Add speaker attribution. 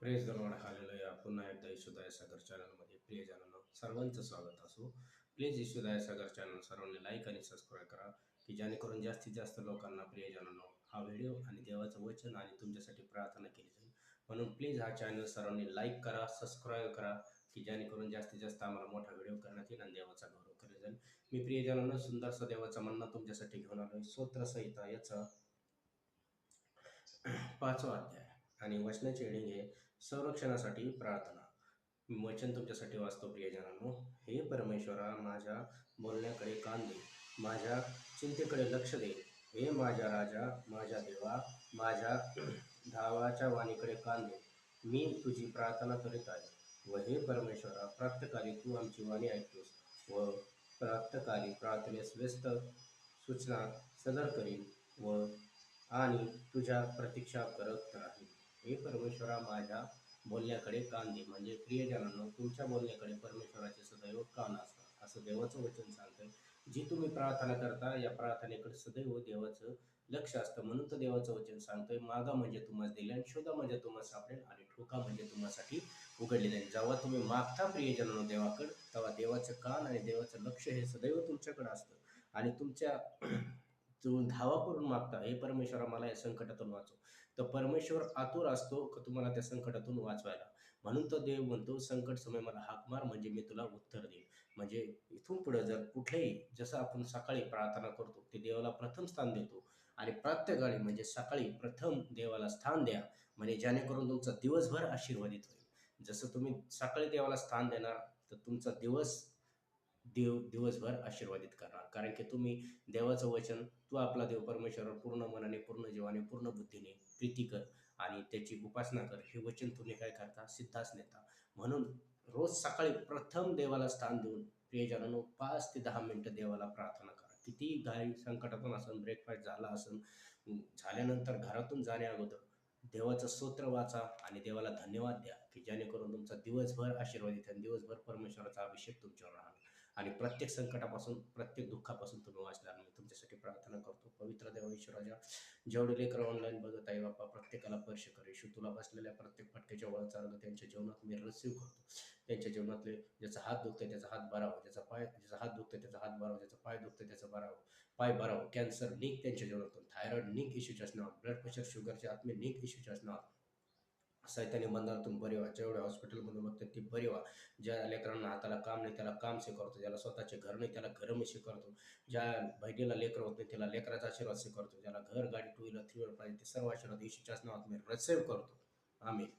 Speaker 1: Press the Lord hallelujah. पुन्हा एकदा येशूदाय सागर चॅनलमध्ये प्रियजनांनो सर्वांचं स्वागत असो. प्लीज येशूदाय सागर चॅनल सर्वांनी लाईक आणि सबस्क्राईब करा, की जेणेकरून जास्तीत जास्त लोकांना प्रियजनांनो हा व्हिडिओ आणि देवाचं वचन आणि तुमच्यासाठी प्रार्थना केली जाईल. म्हणून प्लीज हा चॅनल सर्वांनी लाईक करा, सबस्क्राईब करा, की जेणेकरून जास्तीत जास्त आम्हाला मोठा व्हिडिओ करण्यात येईल आणि देवाचा गौरव केला जाईल. मी प्रियजनांनो सुंदरसा देवाचा म्हणणं तुमच्यासाठी घेऊन आलोय. स्तोत्रसंहिता याचा 5वा अध्याय आणि वचनाचे हेडिंग आहे संरक्षणासाठी प्रार्थना. मी वचन तुमच्यासाठी वाचतो प्रियजनांनो. हे परमेश्वरा, माझ्या बोलण्याकडे कान दे, माझ्या चिंतेकडे लक्ष दे. हे माझ्या राजा, माझ्या देवा, माझ्या धावाच्या वाणीकडे कान दे. मी तुझी प्रार्थना करीत आहे व हे परमेश्वरा, प्रातःकाली तू आमची वाणी ऐकतोस व प्रातःकाली प्रार्थनेस व्यस्त सूचना सदर करीन व आणि तुझ्या प्रतीक्षा करत राहील. हे परमेश्वरा, माझ्या बोलण्याकडे कान दे. म्हणजे प्रियजनांनो, तुमच्या बोलण्याकडे परमेश्वराचे सदैव कान असतात असं देवाचं वचन सांगतंय. जी तुम्ही प्रार्थना करता या प्रार्थनेकडे सदैव देवाचं लक्ष असतं. म्हणून तर देवाचं वचन सांगतोय, मागा म्हणजे तुम्हाला दिले आणि शोधा म्हणजे तुम्हाला सापडेल आणि ठोका म्हणजे तुम्हासाठी उघडले जाईल. जेव्हा तुम्ही मागता प्रियजनांनो देवाकडे, तेव्हा देवाचं कान आणि देवाचं लक्ष हे सदैव तुमच्याकडे असतं आणि तुमच्या तुम्ही धावा करून मागता, हे परमेश्वरा मला या संकटातून वाचव. तर परमेश्वर आतुर असतो का तुम्हाला त्या संकटातून वाचवायला. म्हणून तो देव म्हणतो, संकट समय मला हाक मार म्हणजे मी तुला उत्तर देईन. म्हणजे इथून पुढे जर कुठेही जसं आपण सकाळी प्रार्थना करतो ते देवाला प्रथम स्थान देतो आणि प्रातःकाळी म्हणजे सकाळी प्रथम देवाला स्थान द्या, म्हणजे जेणेकरून तुमचा दिवसभर आशीर्वादित होईल. जसं तुम्ही सकाळी देवाला स्थान देणार तर तुमचा दिवसभर आशीर्वादित करणार. कारण की तुम्ही देवाचं वचन, तू आपला देव परमेश्वरावर पूर्ण मनाने, पूर्ण जीवाने, पूर्ण बुद्धीने प्रीती कर आणि त्याची उपासना कर, हे वचन तुम्ही काय करता, सिद्धास नेता. म्हणून रोज सकाळी प्रथम देवाला स्थान देऊन प्रियजनांनो 5 ते 10 मिनिटं देवाला प्रार्थना करा. किती घाई संकटातून असेल, ब्रेकफास्ट झाला असेल, झाल्यानंतर घरातून जाण्या अगोदर देवाचं स्तोत्र वाचा आणि देवाला धन्यवाद द्या, की जेणेकरून तुमचा दिवसभर आशीर्वादित आणि दिवसभर परमेश्वराचा अभिषेक तुमच्यावर राहणार आणि प्रत्येक संकटापासून, प्रत्येक दुःखापासून तुम्ही वाचणार. मी तुमच्यासाठी प्रार्थना करतो. पवित्र देव ईश्वराजा, जेवढे लेकरं ऑनलाईन बघत आहे बाप्पा, प्रत्येकाला स्पर्श कर. येशू, तुला बसलेल्या प्रत्येक फटक्याच्या वळचा अर्थ त्यांच्या जीवनात मी रिसीव्ह करतो. त्यांच्या जीवनातले ज्याचा हात दुखतोय त्याचा हात बरा हो, ज्याचा हात दुखतोय त्याचा हात बरा हो, ज्याचा पाय दुखतोय त्याचा बरा हो, पाय बरा हो. कॅन्सर निघ त्यांच्या जीवनातून, थायरॉइड निघ येशूच्या नावात, ब्लड प्रेशर, शुगरचे आत्मे निघ येशूच्या नावात. सैतानी बंधनातून बरे व्हा. जेवढ्या हॉस्पिटलमध्ये बघतात ते बरे व्हा. ज्या लेकरांना हाताला काम नाही त्याला काम स्वीकारतो, ज्याला स्वतःचे घर नाही त्याला घर मी स्वीकारतो, ज्या बहिणीला लेकर होत नाही त्याला लेकराचा आशीर्वाद स्वीकारतो, ज्याला घर, गाडी, टू व्हीलर, थ्री व्हीलर पाहिजे ते सर्व आशीर्वाद येशूच्याच नावात मी रिसीव्ह करतो. आमेन.